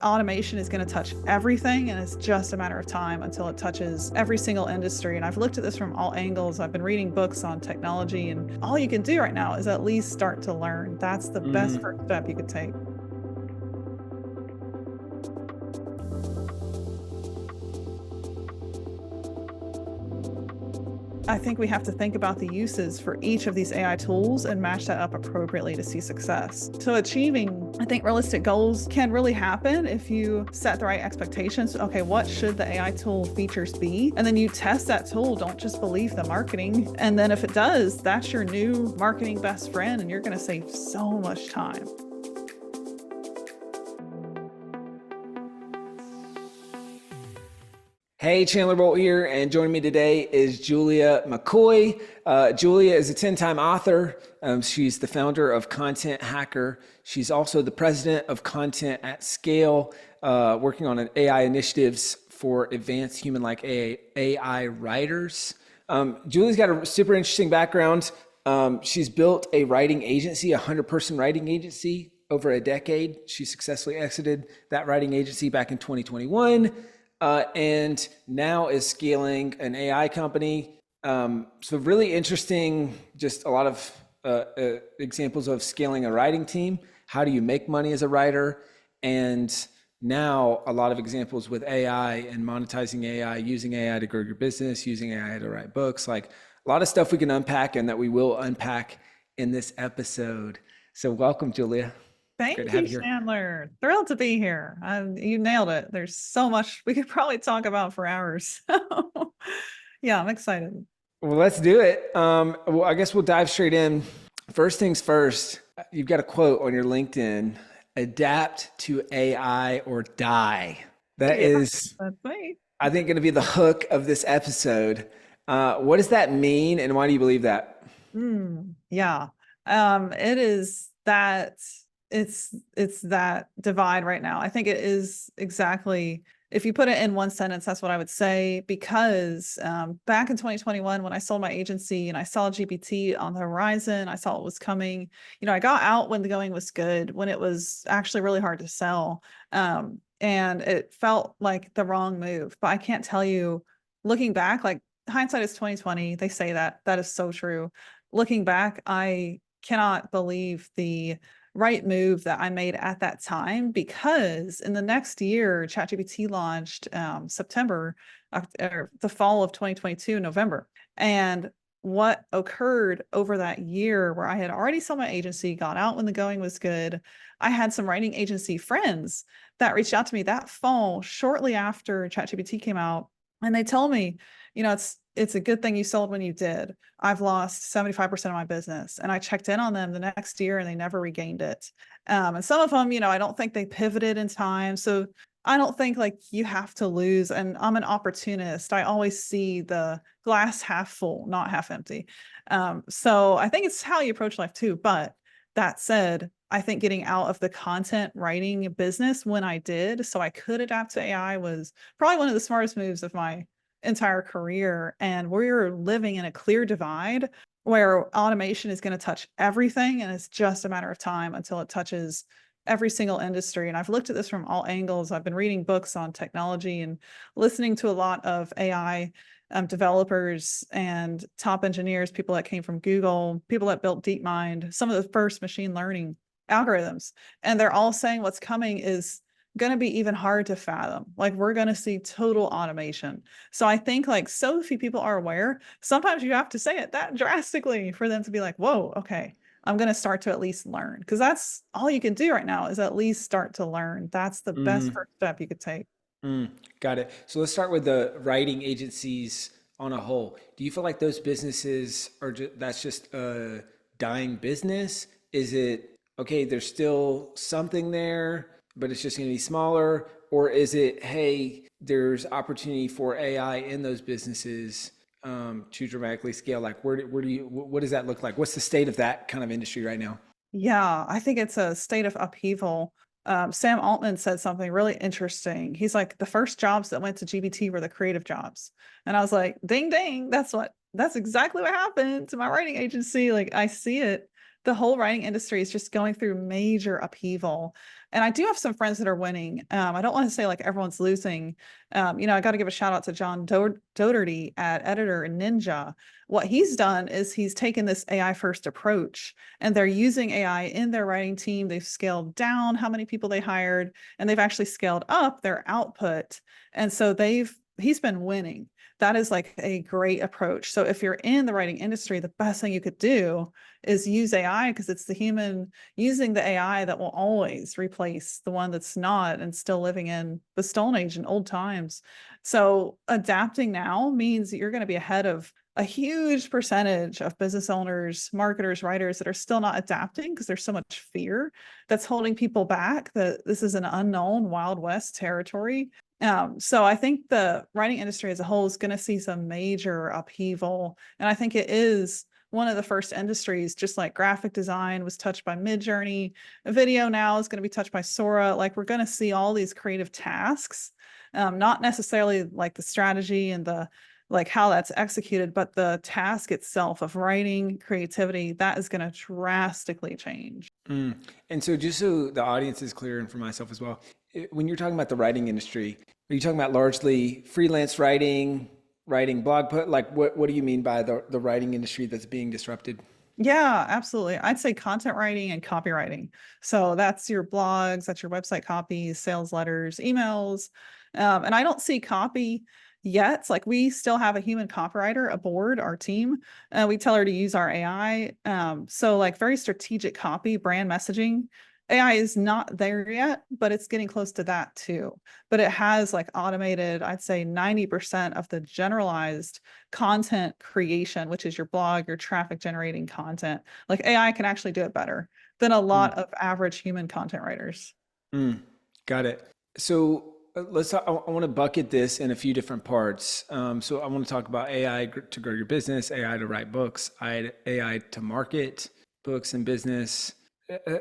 Automation is going to touch everything, and it's just a matter of time until it touches every single industry. And I've looked at this from all angles. I've been reading books on technology, and all you can do right now is at least start to learn. That's the best first step you could take. I think we have to think about the uses for each of these AI tools and match that up appropriately to see success. So achieving, I think, realistic goals can really happen if you set the right expectations. Okay, what should the AI tool features be? And then you test that tool. Don't just believe the marketing. And then if it does, that's your new marketing best friend, and you're going to save so much time. Hey, Chandler Bolt here, and joining me today is Julia McCoy. Julia is a 10-time author. She's the founder of Content Hacker. She's also the president of Content at Scale, working on an AI initiatives for advanced human-like AI writers. Julia's got a super interesting background. She's built a writing agency, a 100-person writing agency over a decade. She successfully exited that writing agency back in 2021. And now is scaling an AI company. So really interesting, just a lot of examples of scaling a writing team. How do you make money as a writer? And now a lot of examples with AI and monetizing AI, using AI to grow your business, using AI to write books, like a lot of stuff we can unpack and that we will unpack in this episode. So welcome, Julia. Thank you, Chandler. Thrilled to be here. You nailed it. There's so much we could probably talk about for hours. Yeah, I'm excited. Well, let's do it. Well, I guess we'll dive straight in. First things first, you've got a quote on your LinkedIn: adapt to AI or die. That's me. I think, going to be the hook of this episode. What does that mean, and why do you believe that? Yeah, it is that it's that divide right now. I think it is exactly, if you put it in one sentence, that's what I would say. Because back in 2021, when I sold my agency and I saw GPT on the horizon, I saw it was coming. I got out when the going was good, when it was actually really hard to sell. And it felt like the wrong move. But I can't tell you, looking back, like hindsight is 2020. They say that. That is so true. Looking back, I cannot believe the right move that I made at that time, because in the next year, ChatGPT launched September, or the fall of 2022, November. And what occurred over that year, where I had already sold my agency, got out when the going was good, I had some writing agency friends that reached out to me that fall, shortly after ChatGPT came out. And they told me, it's a good thing you sold when you did. I've lost 75% of my business. And I checked in on them the next year and they never regained it. And some of them, I don't think they pivoted in time. So I don't think like you have to lose. And I'm an opportunist. I always see the glass half full, not half empty. So I think it's how you approach life too. But that said, I think getting out of the content writing business when I did, so I could adapt to AI, was probably one of the smartest moves of my entire career. And we're living in a clear divide where automation is going to touch everything, and it's just a matter of time until it touches every single industry. And I've looked at this from all angles. I've been reading books on technology and listening to a lot of AI developers and top engineers, people that came from Google, people that built DeepMind, some of the first machine learning algorithms. And they're all saying what's coming is going to be even hard to fathom. Like, we're going to see total automation. So I think like so few people are aware. Sometimes you have to say it that drastically for them to be like, whoa, okay, I'm going to start to at least learn. Because that's all you can do right now, is at least start to learn. That's the best first step you could take. Got it. So let's start with the writing agencies on a whole. Do you feel like those businesses are that's just a dying business? Is it okay, there's still something there, but it's just going to be smaller? Or is it, hey, there's opportunity for AI in those businesses to dramatically scale? Like, what does that look like? What's the state of that kind of industry right now? Yeah, I think it's a state of upheaval. Sam Altman said something really interesting. He's like, the first jobs that went to GPT were the creative jobs. And I was like, ding, ding, that's exactly what happened to my writing agency. Like, I see it. the whole writing industry is just going through major upheaval. And I do have some friends that are winning. I don't want to say like everyone's losing. I got to give a shout out to John Doherty at Editor and Ninja. What he's done is he's taken this AI first approach, and they're using AI in their writing team. They've scaled down how many people they hired, and they've actually scaled up their output. And so he's been winning. That is like a great approach. So if you're in the writing industry, the best thing you could do is use AI, because it's the human using the AI that will always replace the one that's not and still living in the Stone Age and old times. So adapting now means that you're going to be ahead of a huge percentage of business owners, marketers, writers that are still not adapting because there's so much fear that's holding people back, that this is an unknown Wild West territory. So I think the writing industry as a whole is going to see some major upheaval. And I think it is one of the first industries, just like graphic design was touched by Midjourney, video now is going to be touched by Sora. Like, we're going to see all these creative tasks, not necessarily like the strategy and the like how that's executed, but the task itself of writing, creativity, that is going to drastically change. Mm. And so, just so the audience is clear, and for myself as well, when you're talking about the writing industry, are you talking about largely freelance writing, writing blog put? Like, what do you mean by the writing industry that's being disrupted? Yeah, absolutely. I'd say content writing and copywriting. So that's your blogs, that's your website copies, sales letters, emails. And I don't see copy yet. Like, we still have a human copywriter aboard our team. We tell her to use our AI. So like very strategic copy, brand messaging. AI is not there yet, but it's getting close to that too. But it has like automated, I'd say 90% of the generalized content creation, which is your blog, your traffic generating content. Like, AI can actually do it better than a Mm. lot of average human content writers. Mm. Got it. So let's talk, I want to bucket this in a few different parts. So I want to talk about AI to grow your business, AI to write books, AI to market books and business.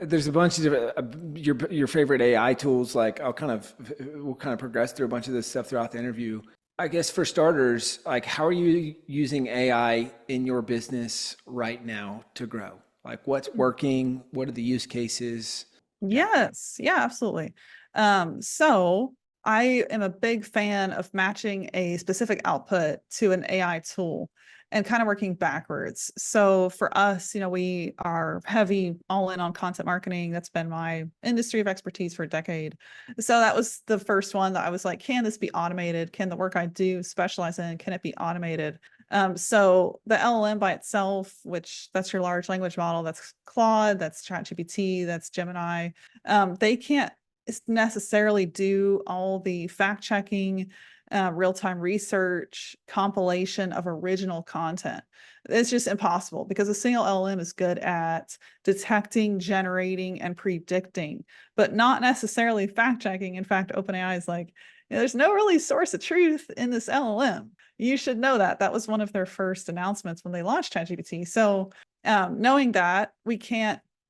There's a bunch of different, your favorite AI tools. Like, we'll kind of progress through a bunch of this stuff throughout the interview. I guess for starters, like, how are you using AI in your business right now to grow? Like, what's working? What are the use cases? Yeah. Yes, yeah, absolutely. So I am a big fan of matching a specific output to an AI tool and kind of working backwards. So for us, we are heavy all in on content marketing. That's been my industry of expertise for a decade. So that was the first one that I was like, can this be automated? Can the work I do specialize in, can it be automated? So the LLM by itself, which that's your large language model, that's Claude, that's ChatGPT, that's Gemini, they can't necessarily do all the fact checking, real-time research, compilation of original content. It's just impossible, because a single LLM is good at detecting, generating, and predicting, but not necessarily fact checking. In fact, OpenAI is like, there's no really source of truth in this LLM. You should know that. That was one of their first announcements when they launched ChatGPT. So knowing that,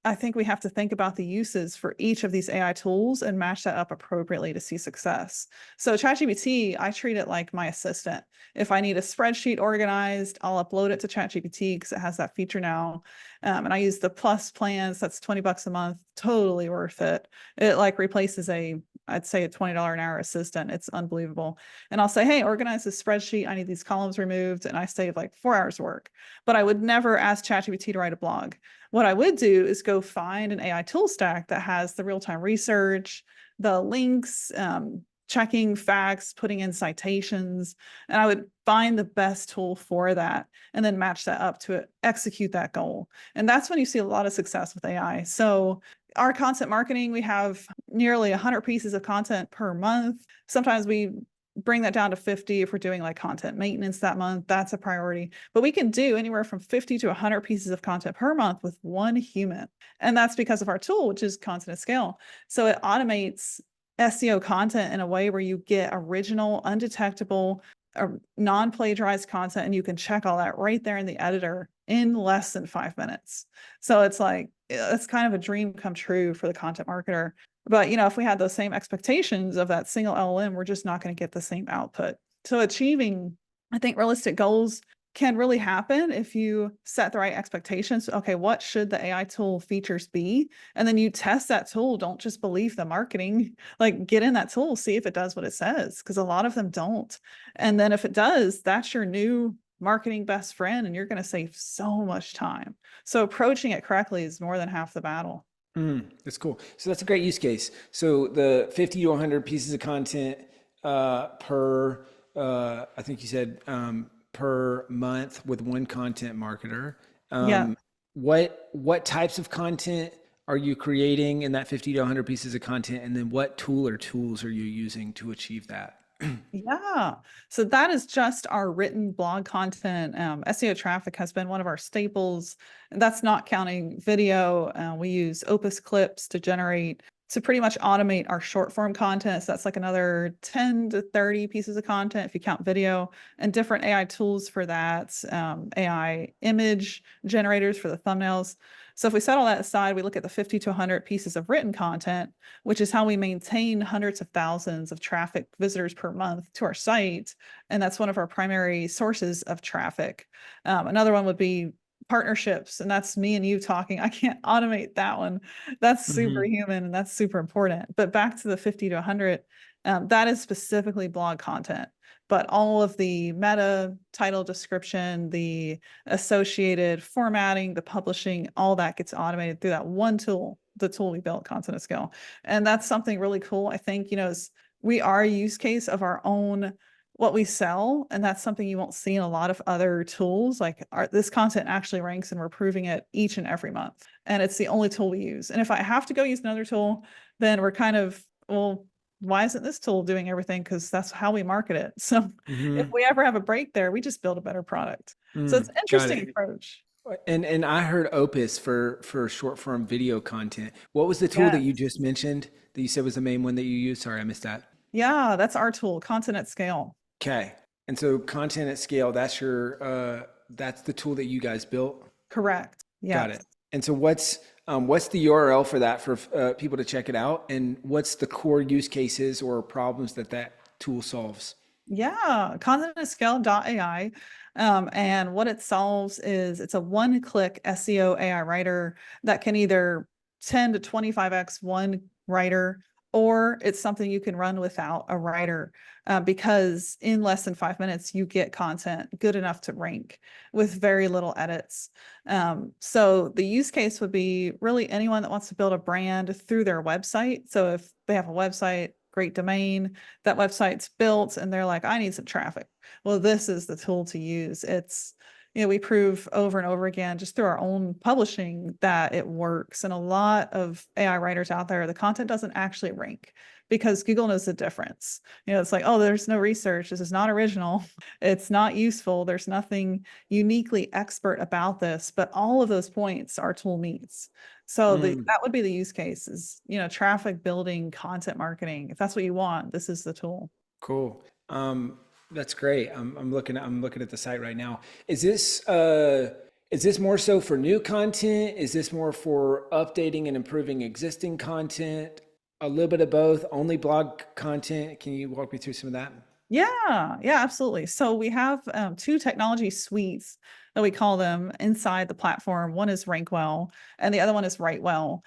I think we have to think about the uses for each of these AI tools and match that up appropriately to see success. So ChatGPT, I treat it like my assistant. If I need a spreadsheet organized, I'll upload it to ChatGPT because it has that feature now. And I use the plus plans. That's $20 a month. Totally worth it. It like replaces I'd say a $20 an hour assistant. It's unbelievable. And I'll say, hey, organize this spreadsheet. I need these columns removed. And I save like 4 hours work. But I would never ask ChatGPT to write a blog. What I would do is go find an AI tool stack that has the real-time research, the links, checking facts, putting in citations, and I would find the best tool for that and then match that up to execute that goal. And that's when you see a lot of success with AI. So our content marketing, we have nearly 100 pieces of content per month. Sometimes we bring that down to 50 if we're doing like content maintenance that month. That's a priority. But we can do anywhere from 50 to 100 pieces of content per month with one human. And that's because of our tool, which is Content at Scale. So it automates SEO content in a way where you get original, undetectable, non-plagiarized content, and you can check all that right there in the editor in less than 5 minutes. So it's like, it's kind of a dream come true for the content marketer. But if we had those same expectations of that single LLM, we're just not going to get the same output. So achieving, I think, realistic goals can really happen if you set the right expectations. Okay, what should the AI tool features be? And then you test that tool. Don't just believe the marketing. Like, get in that tool, see if it does what it says, because a lot of them don't. And then if it does, that's your new marketing best friend, and you're going to save so much time. So approaching it correctly is more than half the battle. That's cool. So that's a great use case. So the 50 to 100 pieces of content per, I think you said per month with one content marketer. Yeah. What types of content are you creating in that 50 to 100 pieces of content? And then what tool or tools are you using to achieve that? Yeah. So that is just our written blog content. SEO traffic has been one of our staples. And that's not counting video. We use Opus clips to pretty much automate our short form content. So that's like another 10 to 30 pieces of content if you count video, and different AI tools for that, AI image generators for the thumbnails. So if we set all that aside, we look at the 50 to 100 pieces of written content, which is how we maintain hundreds of thousands of traffic visitors per month to our site. And that's one of our primary sources of traffic. Another one would be partnerships, and that's me and you talking. I can't automate that one. That's Mm-hmm. superhuman and that's super important. But back to the 50 to 100, that is specifically blog content. But all of the meta, title, description, the associated formatting, the publishing, all that gets automated through that one tool, the tool we built, Content at Scale. And that's something really cool. I think, is we are a use case of our own what we sell, and that's something you won't see in a lot of other tools. Like this content actually ranks, and we're proving it each and every month. And it's the only tool we use. And if I have to go use another tool, then we're kind of, well, why isn't this tool doing everything? Because that's how we market it. So if Mm-hmm. we ever have a break there, we just build a better product. So it's an Got interesting it. approach. And I heard Opus for short form video content. What was the tool that you Yes. just mentioned that you said was the main one that you used? Sorry, I missed that. Yeah, that's our tool, Content at Scale. Okay. And so content at scale, that's the tool that you guys built. Correct. Got Yes. it. And so what's the URL for that for people to check it out? And what's the core use cases or problems that that tool solves? Yeah, contentatscsale.ai. And what it solves is it's a one-click SEO AI writer that can either 10 to 25x one writer, or it's something you can run without a writer, because in less than 5 minutes, you get content good enough to rank with very little edits. So the use case would be really anyone that wants to build a brand through their website. So if they have a website, great domain, that website's built, and they're like, I need some traffic. Well, this is the tool to use. It's, we prove over and over again, just through our own publishing, that it works. And a lot of AI writers out there, the content doesn't actually rank because Google knows the difference. It's like, oh, there's no research. This is not original. It's not useful. There's nothing uniquely expert about this, but all of those points our tool meets. So Mm, that would be the use case is, traffic building, content marketing. If that's what you want, this is the tool. cool. That's great. I'm looking at the site right now. Is this more so for new content? Is this more for updating and improving existing content? A little bit of both. Only blog content. Can you walk me through some of that? Yeah, yeah, absolutely. So we have two technology suites that we call them inside the platform. One is Rankwell, and the other one is WriteWell.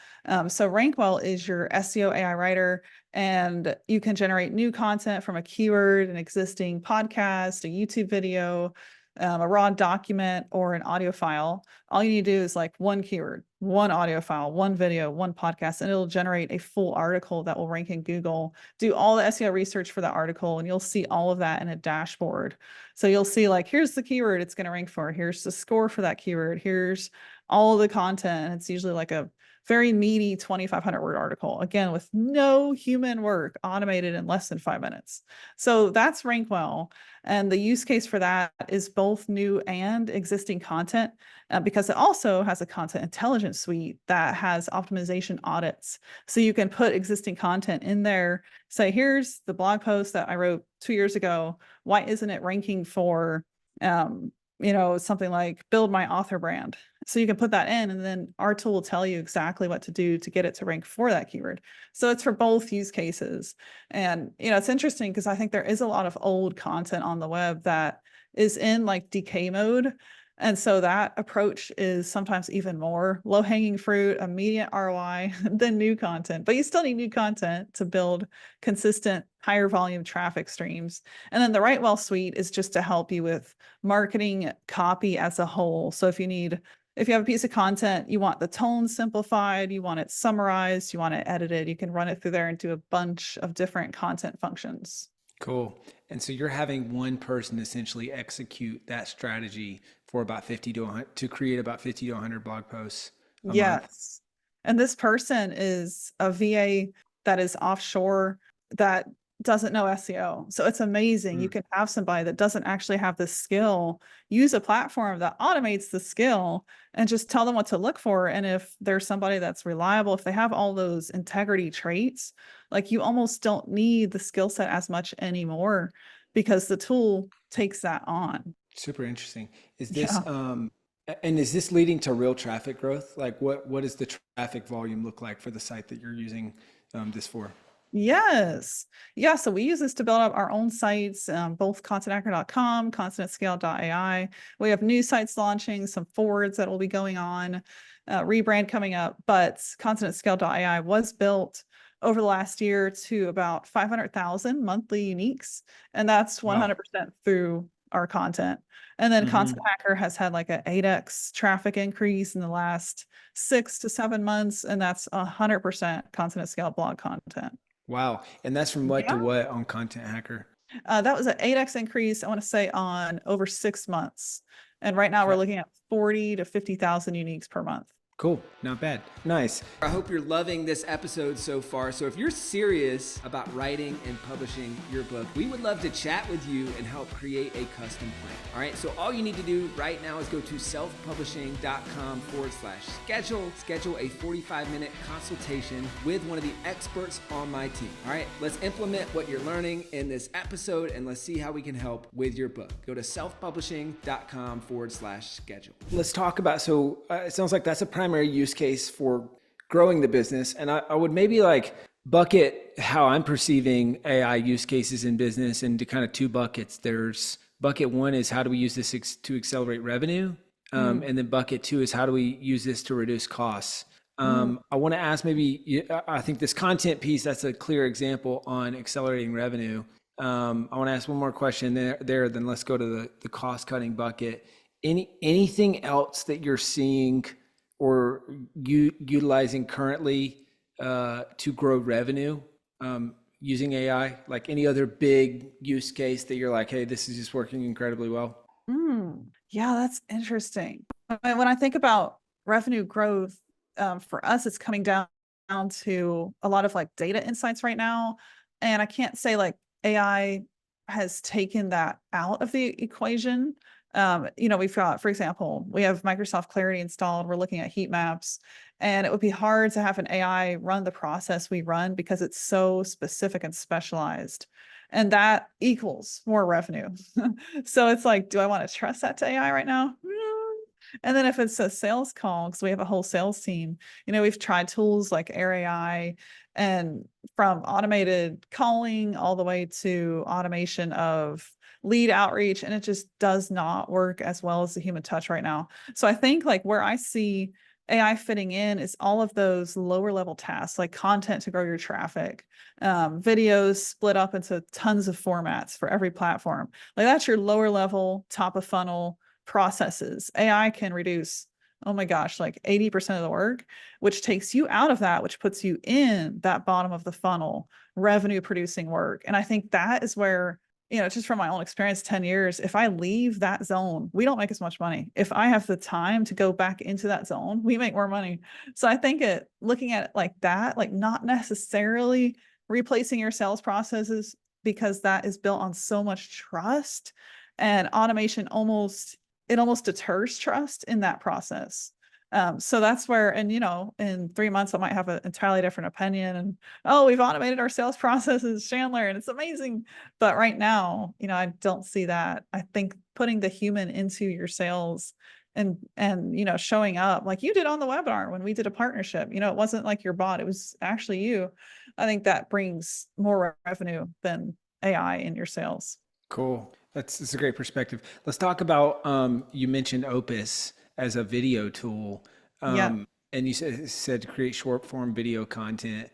So Rankwell is your SEO AI writer, and you can generate new content from a keyword, an existing podcast, a YouTube video, a raw document, or an audio file. All you need to do is like one keyword, one audio file, one video, one podcast, and it'll generate a full article that will rank in Google. Do all the SEO research for the article, and you'll see all of that in a dashboard. So you'll see like, here's the keyword it's going to rank for. Here's the score for that keyword. Here's all of the content. It's usually like a very meaty 2,500 word article, again, with no human work, automated in less than 5 minutes. So that's Rankwell. And the use case for that is both new and existing content, because it also has a content intelligence suite that has optimization audits. So you can put existing content in there, say, here's the blog post that I wrote 2 years ago. Why isn't it ranking for something like build my author brand. So you can put that in, and then our tool will tell you exactly what to do to get it to rank for that keyword. So it's for both use cases. And, it's interesting because I think there is a lot of old content on the web that is in like decay mode. And so that approach is sometimes even more low hanging fruit, immediate ROI than new content. But you still need new content to build consistent, higher volume traffic streams. And then the Write-Well suite is just to help you with marketing copy as a whole. So if you have a piece of content, you want the tone simplified, you want it summarized, you want it edited, you can run it through there and do a bunch of different content functions. Cool. And so you're having one person essentially execute that strategy for about 50 to 100, to create about 50 to 100 blog posts a month. Yes. And this person is a VA that is offshore that doesn't know SEO. So it's amazing. You can have somebody that doesn't actually have the skill, use a platform that automates the skill and just tell them what to look for. And if there's somebody that's reliable, if they have all those integrity traits, like you almost don't need the skill set as much anymore because the tool takes that on. Super interesting. Is this Yeah. and is this leading to real traffic growth? Like what does the traffic volume look like for the site that you're using this for? Yes. Yeah. So we use this to build up our own sites, both contentatscsale.com, contentatscsale.ai. We have new sites launching, some forwards that will be going on, rebrand coming up. But contentatscsale.ai was built over the last year to about 500,000 monthly uniques. And that's Wow. 100% through our content. And then Content Hacker has had like an 8x traffic increase in the last 6 to 7 months. And that's 100% Content at Scale blog content. Wow. And that's from what to Yeah. what on Content Hacker? That was an 8x increase, I want to say, on over 6 months. And right now we're looking at 40 to 50,000 uniques per month. Cool. Not bad. Nice. I hope you're loving this episode so far. So if you're serious about writing and publishing your book, we would love to chat with you and help create a custom plan. All right. So all you need to do right now is go to selfpublishing.com/schedule. Schedule a 45-minute consultation with one of the experts on my team. All right. Let's implement what you're learning in this episode and let's see how we can help with your book. Go to selfpublishing.com/schedule. Let's talk about, it sounds like that's a primary use case for growing the business. And I would maybe like bucket how I'm perceiving AI use cases in business into kind of two buckets. There's bucket one is how do we use this to accelerate revenue? And then bucket two is how do we use this to reduce costs? I want to ask I think this content piece, that's a clear example on accelerating revenue. I want to ask one more question there, then let's go to the cost cutting bucket. Anything else that you're seeing or utilizing currently to grow revenue using AI? Like any other big use case that you're like, hey, this is just working incredibly well? Yeah, that's interesting. When I think about revenue growth, for us, it's coming down to a lot of like data insights right now. And I can't say like AI has taken that out of the equation. We've got, for example, we have Microsoft Clarity installed. We're looking at heat maps, and it would be hard to have an AI run the process we run because it's so specific and specialized. And that equals more revenue. So it's like, do I want to trust that to AI right now? And then if it's a sales call, because we have a whole sales team, we've tried tools like Air AI, and from automated calling all the way to automation of lead outreach, and it just does not work as well as the human touch right now. So I think like where I see AI fitting in is all of those lower level tasks, like content to grow your traffic, videos split up into tons of formats for every platform. Like that's your lower level, top of funnel processes. AI can reduce, oh my gosh, like 80% of the work, which takes you out of that, which puts you in that bottom of the funnel, revenue producing work. And I think that is where, just from my own experience, 10 years, if I leave that zone, we don't make as much money. If I have the time to go back into that zone, we make more money. So I think looking at it like that, like not necessarily replacing your sales processes, because that is built on so much trust, and automation almost deters trust in that process. So that's where, and in 3 months, I might have an entirely different opinion. And oh, we've automated our sales processes, Chandler, and it's amazing. But right now, I don't see that. I think putting the human into your sales and showing up like you did on the webinar when we did a partnership. It wasn't like your bot; it was actually you. I think that brings more revenue than AI in your sales. Cool. That's a great perspective. Let's talk about, you mentioned Opus as a video tool. Yeah. And you said to create short form video content.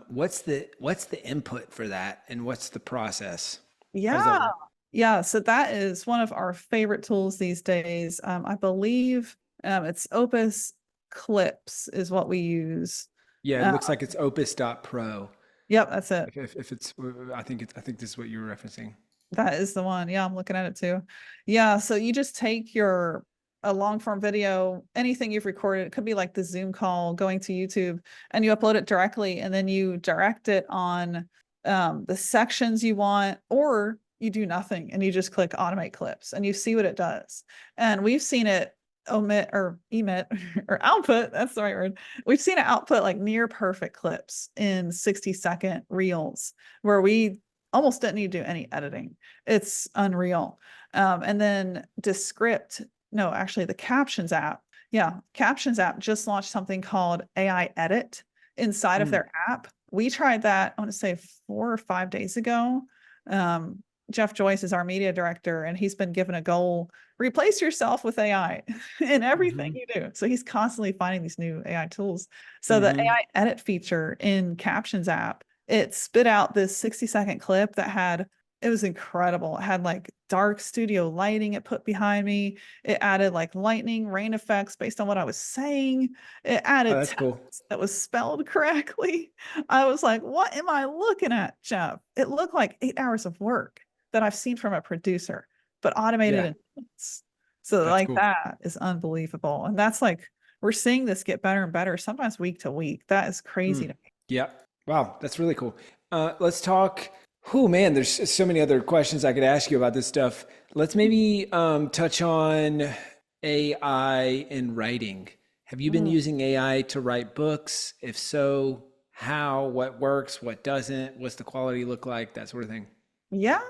What's the input for that, and what's the process? How does that Yeah. work? Yeah. So that is one of our favorite tools these days. I believe it's Opus Clips is what we use. Yeah, it Uh, looks like it's opus.pro. yep, that's it. If it's, I think this is what you were referencing. That is the one. Yeah, I'm looking at it too. Yeah, so you just take your a long form video, anything you've recorded, it could be like the Zoom call going to YouTube, and you upload it directly, and then you direct it on the sections you want, or you do nothing and you just click automate clips and you see what it does. And we've seen it omit or emit or output, that's the right word. We've seen it output like near perfect clips in 60-second reels where we almost didn't need to do any editing. It's unreal. And then Descript, no, actually the Captions app. Yeah, Captions app just launched something called AI Edit inside of Mm, their app. We tried that, I want to say 4 or 5 days ago. Jeff Joyce is our media director, and he's been given a goal: replace yourself with AI in everything mm-hmm, you do. So he's constantly finding these new AI tools. So the mm-hmm. AI edit feature in Captions app, it spit out this 60-second clip that had, it was incredible. It had like dark studio lighting it put behind me. It added like lightning, rain effects based on what I was saying. It Oh, added that's text cool. that was spelled correctly. I was like, what am I looking at, Jeff? It looked like 8 hours of work that I've seen from a producer, but automated Yeah, in minutes. So that's like cool. that is unbelievable. And that's like, we're seeing this get better and better, sometimes week to week. That is crazy Mm. to me. Yeah. Wow, that's really cool. Let's talk. Oh man, there's so many other questions I could ask you about this stuff. Let's maybe touch on AI in writing. Have you been Mm. using AI to write books? If so, how? What works? What doesn't? What's the quality look like? That sort of thing. Yeah.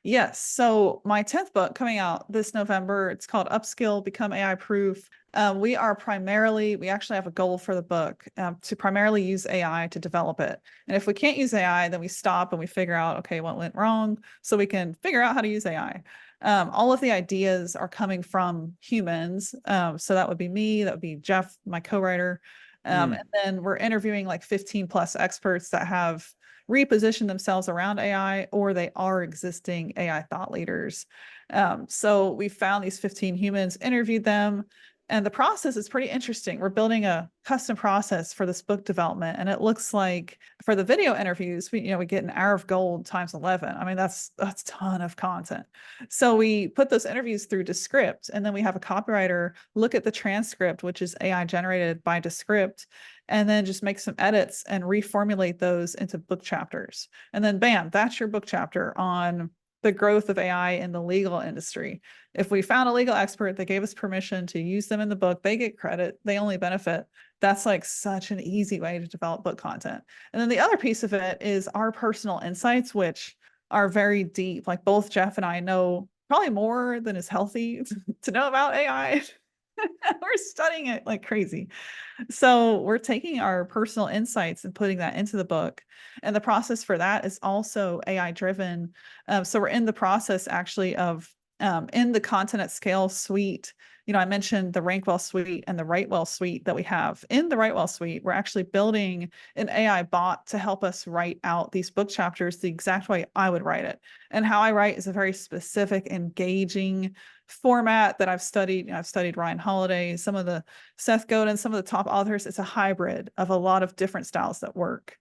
Yes. So my 10th book coming out this November, it's called Upskill, Become AI Proof. We actually have a goal for the book to primarily use AI to develop it. And if we can't use AI, then we stop and we figure out, okay, what went wrong so we can figure out how to use AI. All of the ideas are coming from humans. So that would be me, that would be Jeff, my co-writer. Mm. And then we're interviewing like 15 plus experts that have reposition themselves around AI, or they are existing AI thought leaders. So we found these 15 humans, interviewed them, and the process is pretty interesting. We're building a custom process for this book development, and it looks like for the video interviews, we get an hour of gold times 11. I mean, that's a ton of content. So we put those interviews through Descript, and then we have a copywriter look at the transcript, which is AI generated by Descript, and then just make some edits and reformulate those into book chapters. And then bam, that's your book chapter on the growth of AI in the legal industry. If we found a legal expert that gave us permission to use them in the book, they get credit, they only benefit. That's like such an easy way to develop book content. And then the other piece of it is our personal insights, which are very deep. Like both Jeff and I know probably more than is healthy to know about AI. We're studying it like crazy. So we're taking our personal insights and putting that into the book. And the process for that is also AI driven. So we're in the process actually of in the Content at Scale suite. I mentioned the Rankwell suite and the Writewell suite that we have. In the Writewell suite, we're actually building an AI bot to help us write out these book chapters the exact way I would write it. And how I write is a very specific, engaging format that I've studied. I've studied Ryan Holiday, some of the Seth Godin, some of the top authors. It's a hybrid of a lot of different styles that work.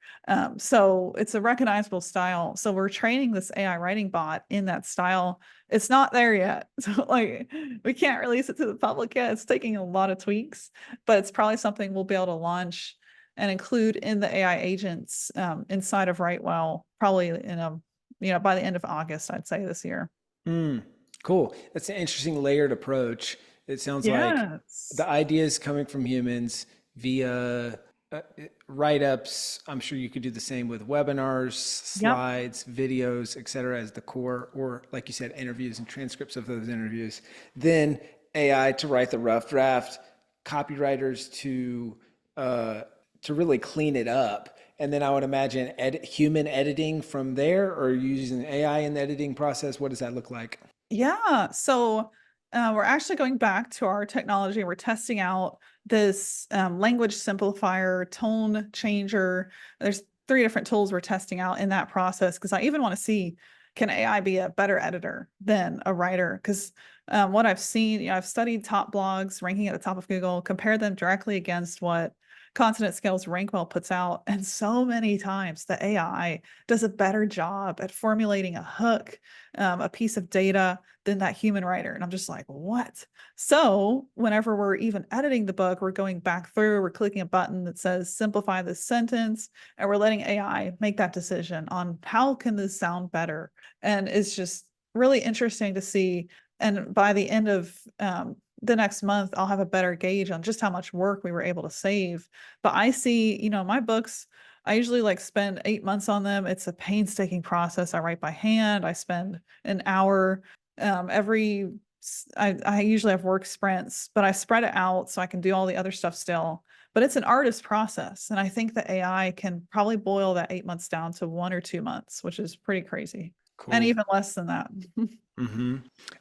So it's a recognizable style. So we're training this AI writing bot in that style. It's not there yet. So like we can't release it to the public yet. It's taking a lot of tweaks, but it's probably something we'll be able to launch and include in the AI agents inside of Writewell, probably by the end of August, I'd say this year. Mm, cool. That's an interesting layered approach. It sounds like Yes. the ideas coming from humans via uh, write-ups. I'm sure you could do the same with webinars, Yep. slides, videos, et cetera, as the core, or like you said, interviews and transcripts of those interviews. Then AI to write the rough draft, copywriters uh, to really clean it up. And then I would imagine human editing from there, or using AI in the editing process. What does that look like? Yeah. So we're actually going back to our technology. We're testing out this language simplifier, tone changer. There's three different tools we're testing out in that process because I even want to see, can AI be a better editor than a writer? Because what I've seen, I've studied top blogs ranking at the top of Google, compared them directly against what Content Scales Rank Well puts out. And so many times the AI does a better job at formulating a hook, a piece of data than that human writer. And I'm just like, what? So whenever we're even editing the book, we're going back through, we're clicking a button that says simplify this sentence, and we're letting AI make that decision on how can this sound better. And it's just really interesting to see. And by the end of the next month, I'll have a better gauge on just how much work we were able to save. But I see, my books, I usually like spend 8 months on them. It's a painstaking process. I write by hand. I spend an hour every. I usually have work sprints, but I spread it out so I can do all the other stuff still. But it's an artist process, and I think the AI can probably boil that 8 months down to 1 or 2 months, which is pretty crazy, and Cool. even less than that. Hmm.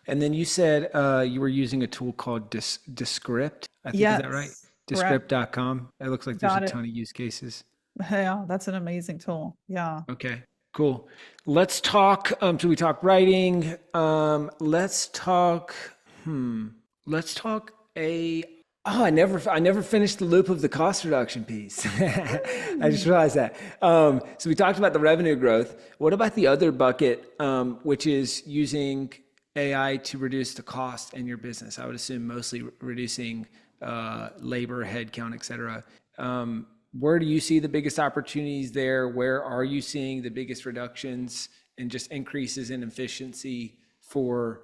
And then you said you were using a tool called Descript. I think, is that right? Yes, correct. Descript.com. It looks like there's a Got it. ton of use cases. Yeah, that's an amazing tool. Yeah. Okay, cool. Let's talk. So we talk writing. Hmm. Let's talk a. Oh, I never finished the loop of the cost reduction piece. I just Mm. realized that. So we talked about the revenue growth. What about the other bucket, which is using AI to reduce the cost in your business? I would assume mostly reducing labor, headcount, et cetera. Where do you see the biggest opportunities there? Where are you seeing the biggest reductions and just increases in efficiency for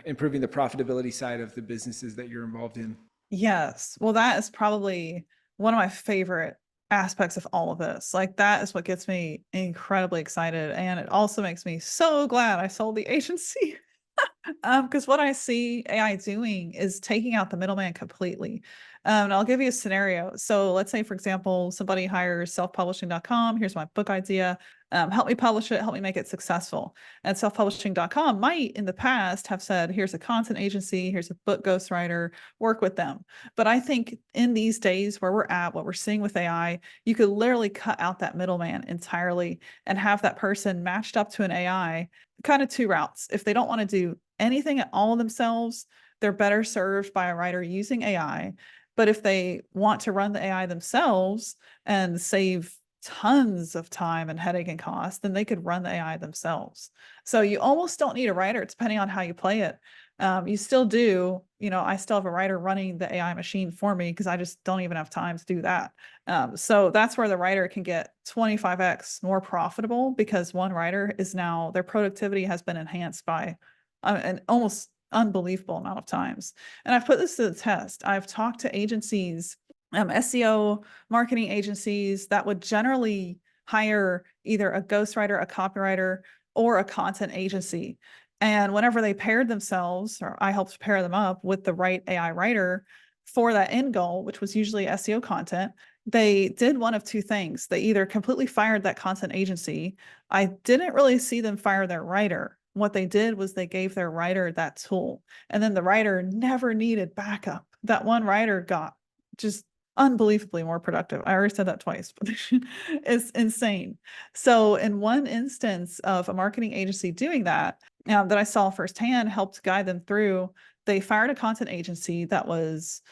improving the profitability side of the businesses that you're involved in? Yes. Well, that is probably one of my favorite aspects of all of this. Like, that is what gets me incredibly excited. And it also makes me so glad I sold the agency. Because what I see AI doing is taking out the middleman completely. And I'll give you a scenario. So let's say, for example, somebody hires selfpublishing.com. Here's my book idea. Help me publish it, help me make it successful. And selfpublishing.com might in the past have said, here's a content agency, here's a book ghostwriter, work with them. But I think in these days where we're at, what we're seeing with AI, you could literally cut out that middleman entirely and have that person matched up to an AI, kind of two routes. If they don't want to do anything at all themselves, they're better served by a writer using AI. But if they want to run the AI themselves and save tons of time and headache and cost, then they could run the AI themselves. So you almost don't need a writer, depending on how you play it. You still do, I still have a writer running the AI machine for me because I just don't even have time to do that. So that's where the writer can get 25x more profitable because one writer is now, their productivity has been enhanced by an almost unbelievable amount of times. And I've put this to the test. I've talked to agencies, SEO marketing agencies that would generally hire either a ghostwriter, a copywriter, or a content agency. And whenever they paired themselves, or I helped pair them up with the right AI writer for that end goal, which was usually SEO content, they did one of two things. They either completely fired that content agency. I didn't really see them fire their writer. What they did was they gave their writer that tool, and then the writer never needed backup. That one writer got just unbelievably more productive. I already said that twice, but it's insane. So in one instance of a marketing agency doing that, that I saw firsthand, helped guide them through, they fired a content agency that was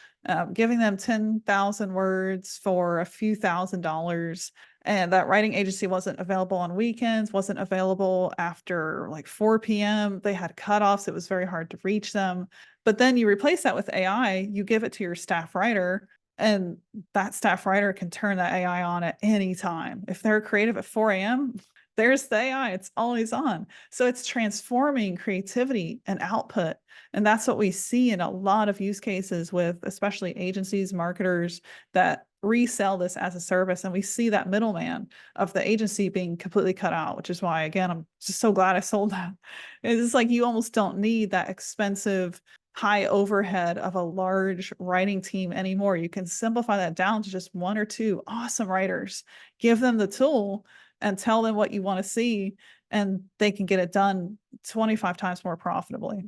giving them 10,000 words for a few $1,000s. And that writing agency wasn't available on weekends, wasn't available after like 4 p.m. They had cutoffs. It was very hard to reach them. But then you replace that with AI, you give it to your staff writer, and that staff writer can turn that AI on at any time. If they're creative at 4 a.m., there's the AI, it's always on. So it's transforming creativity and output. And that's what we see in a lot of use cases with especially agencies, marketers that resell this as a service. And we see that middleman of the agency being completely cut out, which is why, again, I'm just so glad I sold that. It's like you almost don't need that expensive high overhead of a large writing team anymore. You can simplify that down to just one or two awesome writers, give them the tool and tell them what you want to see, and they can get it done 25 times more profitably.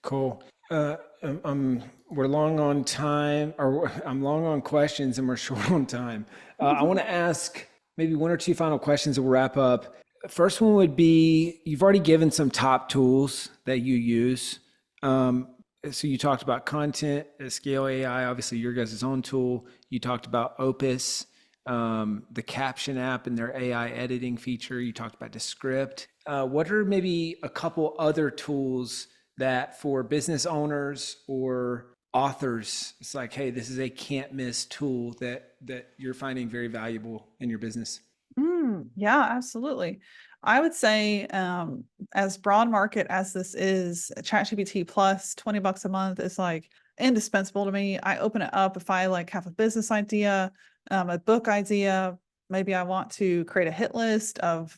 Cool. We're long on time, or I'm long on questions and we're short on time. I want to ask maybe one or two final questions and we'll wrap up. First one would be, you've already given some top tools that you use. So you talked about content, Scale AI, obviously your guys' own tool. You talked about Opus, the Caption app and their AI editing feature. You talked about Descript. What are maybe a couple other tools that for business owners or authors, it's like, hey, this is a can't miss tool that you're finding very valuable in your business? Yeah, absolutely. I would say, as broad market as this is, ChatGPT plus $20 a month is like indispensable to me. I open it up if I like have a business idea, a book idea. Maybe I want to create a hit list of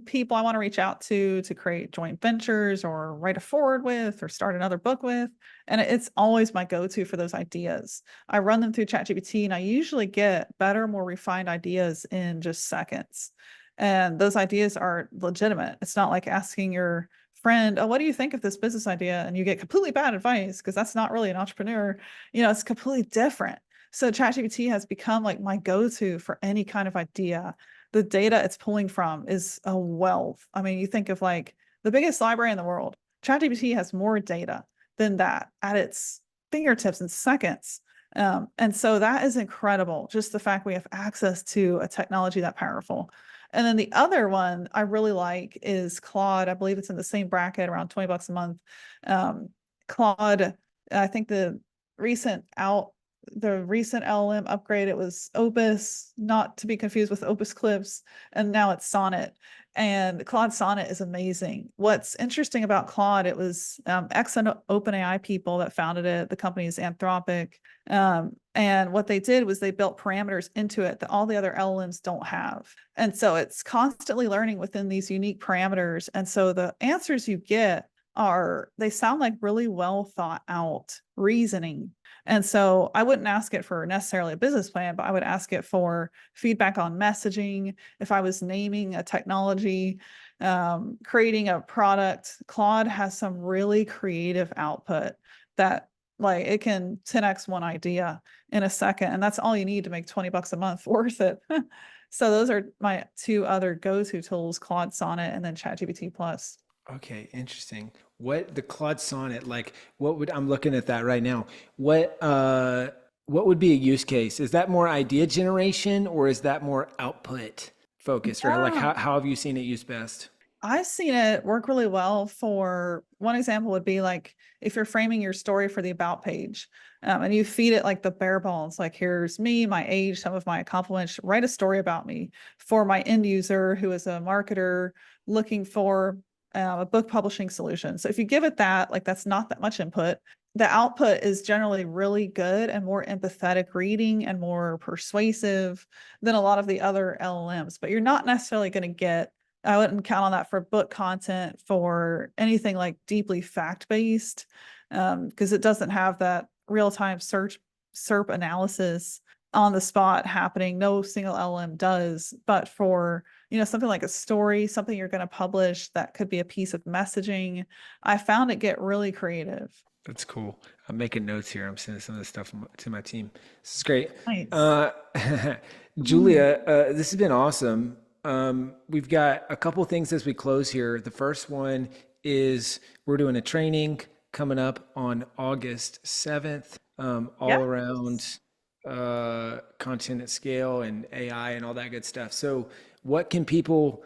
people I want to reach out to create joint ventures or write a forward with or start another book with. And it's always my go-to for those ideas. I run them through ChatGPT and I usually get better, more refined ideas in just seconds. And those ideas are legitimate. It's not like asking your friend, oh, what do you think of this business idea? And you get completely bad advice because that's not really an entrepreneur. It's completely different. So ChatGPT has become like my go-to for any kind of idea. The data it's pulling from is a wealth. I mean, you think of like the biggest library in the world. ChatGPT has more data than that at its fingertips in seconds. And so that is incredible. Just the fact we have access to a technology that powerful. And then the other one I really like is Claude. I believe it's in the same bracket, around $20 a month. Claude, I think recent out the recent LLM upgrade, it was Opus, not to be confused with Opus Clips, and now it's Sonnet. And Claude Sonnet is amazing. What's interesting about Claude, it was ex OpenAI people that founded it. The company is Anthropic. And what they did was they built parameters into it that all the other LLMs don't have. And so it's constantly learning within these unique parameters. And so the answers you get they sound like really well thought out reasoning. And so I wouldn't ask it for necessarily a business plan, but I would ask it for feedback on messaging. If I was naming a technology, creating a product, Claude has some really creative output that like it can 10x one idea in a second. And that's all you need to make $20 a month worth it. So those are my two other go-to tools, Claude Sonnet and then ChatGPT Plus. Okay, interesting. What the Claude Sonnet, like I'm looking at that right now. What would be a use case? Is that more idea generation or is that more output focused? Or like Yeah. how have you seen it used best? I've seen it work really well for one example would be like if you're framing your story for the about page, and you feed it like the bare bones, like here's me, my age, some of my accomplishments, write a story about me for my end user who is a marketer looking for a book publishing solution. So if you give it that, like that's not that much input. The output is generally really good and more empathetic reading and more persuasive than a lot of the other LLMs, but you're not necessarily going to get I wouldn't count on that for book content, for anything like deeply fact-based, because it doesn't have that real-time SERP analysis on the spot happening. No single LM does, but for something like a story, something you're going to publish that could be a piece of messaging, I found it get really creative. That's cool. I'm making notes here. I'm sending some of this stuff to my team. This is great. Nice. Uh, Mhm. Julia, this has been awesome. We've got a couple things as we close here. The first one is we're doing a training coming up on August 7th, Yeah. all around content at scale and AI and all that good stuff. So, what can people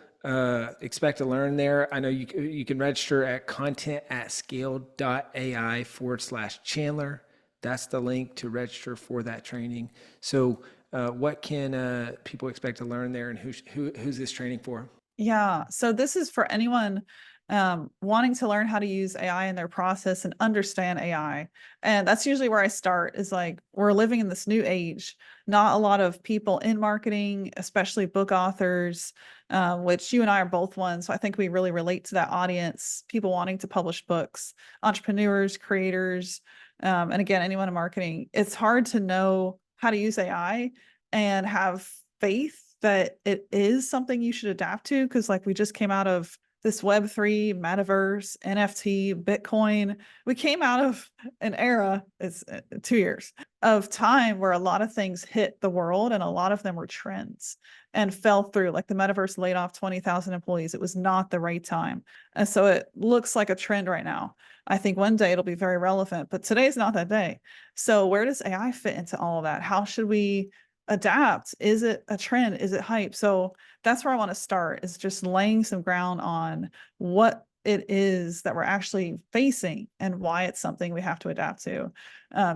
expect to learn there? I know you can register at contentatscsale.ai/Chandler. That's the link to register for that training. So, what can people expect to learn there, and who's this training for? Yeah. So this is for anyone wanting to learn how to use AI in their process and understand AI. And that's usually where I start is like, we're living in this new age. Not a lot of people in marketing, especially book authors, which you and I are both one. So I think we really relate to that audience, people wanting to publish books, entrepreneurs, creators, and again, anyone in marketing. It's hard to know how to use AI and have faith that it is something you should adapt to because like we just came out of this web3 metaverse NFT Bitcoin. We came out of an era, it's 2 years of time where a lot of things hit the world and a lot of them were trends and fell through. Like the metaverse laid off 20,000 employees. It was not the right time, and so it looks like a trend right now. I think one day it'll be very relevant, but today's not that day. So where does AI fit into all of that? How should we adapt? Is it a trend? Is it hype? So that's where I want to start, is just laying some ground on what it is that we're actually facing and why it's something we have to adapt to.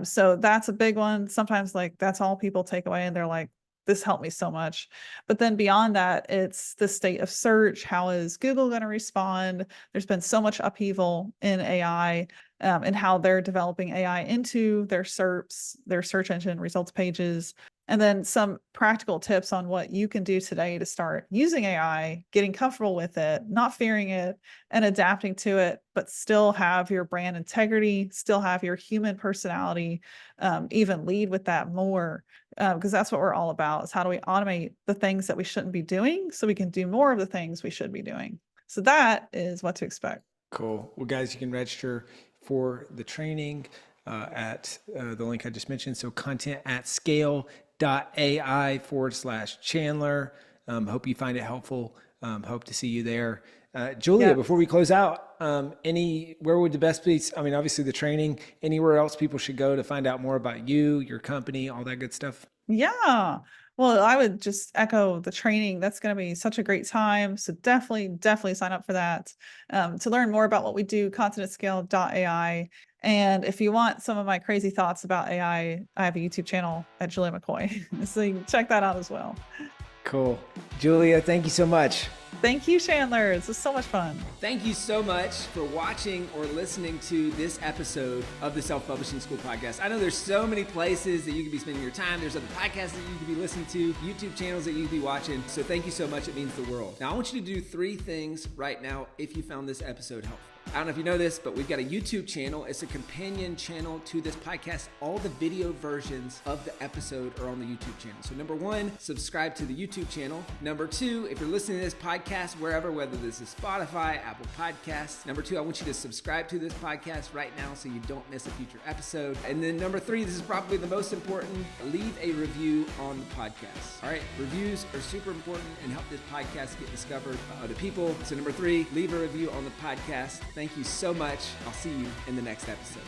So that's a big one. Sometimes like that's all people take away and they're like, this helped me so much. But then beyond that, it's the state of search. How is Google going to respond? There's been so much upheaval in AI, and how they're developing AI into their SERPs, their search engine results pages, and then some practical tips on what you can do today to start using AI, getting comfortable with it, not fearing it, and adapting to it, but still have your brand integrity, still have your human personality, even lead with that more, because that's what we're all about, is how do we automate the things that we shouldn't be doing so we can do more of the things we should be doing. So that is what to expect. Cool. Well, guys, you can register for the training at the link I just mentioned. So contentatscsale.ai/Chandler. Hope you find it helpful. Hope to see you there. Julia, Yeah. before we close out, where would the best place, I mean, obviously the training, anywhere else people should go to find out more about you, your company, all that good stuff? Yeah. Well, I would just echo the training. That's going to be such a great time. So definitely sign up for that. To learn more about what we do, contentatscsale.ai. And if you want some of my crazy thoughts about AI, I have a YouTube channel at Julia McCoy. So you can check that out as well. Cool. Julia, thank you so much. Thank you, Chandler. This was so much fun. Thank you so much for watching or listening to this episode of the Self-Publishing School podcast. I know there's so many places that you could be spending your time. There's other podcasts that you could be listening to, YouTube channels that you could be watching. So thank you so much. It means the world. Now, I want you to do 3 things right now if you found this episode helpful. I don't know if you know this, but we've got a YouTube channel. It's a companion channel to this podcast. All the video versions of the episode are on the YouTube channel. So number 1, subscribe to the YouTube channel. Number 2, if you're listening to this podcast wherever, whether this is Spotify, Apple Podcasts. Number 2, I want you to subscribe to this podcast right now so you don't miss a future episode. And then number 3, this is probably the most important, leave a review on the podcast. All right, reviews are super important and help this podcast get discovered by other people. So number 3, leave a review on the podcast. Thank you so much. I'll see you in the next episode.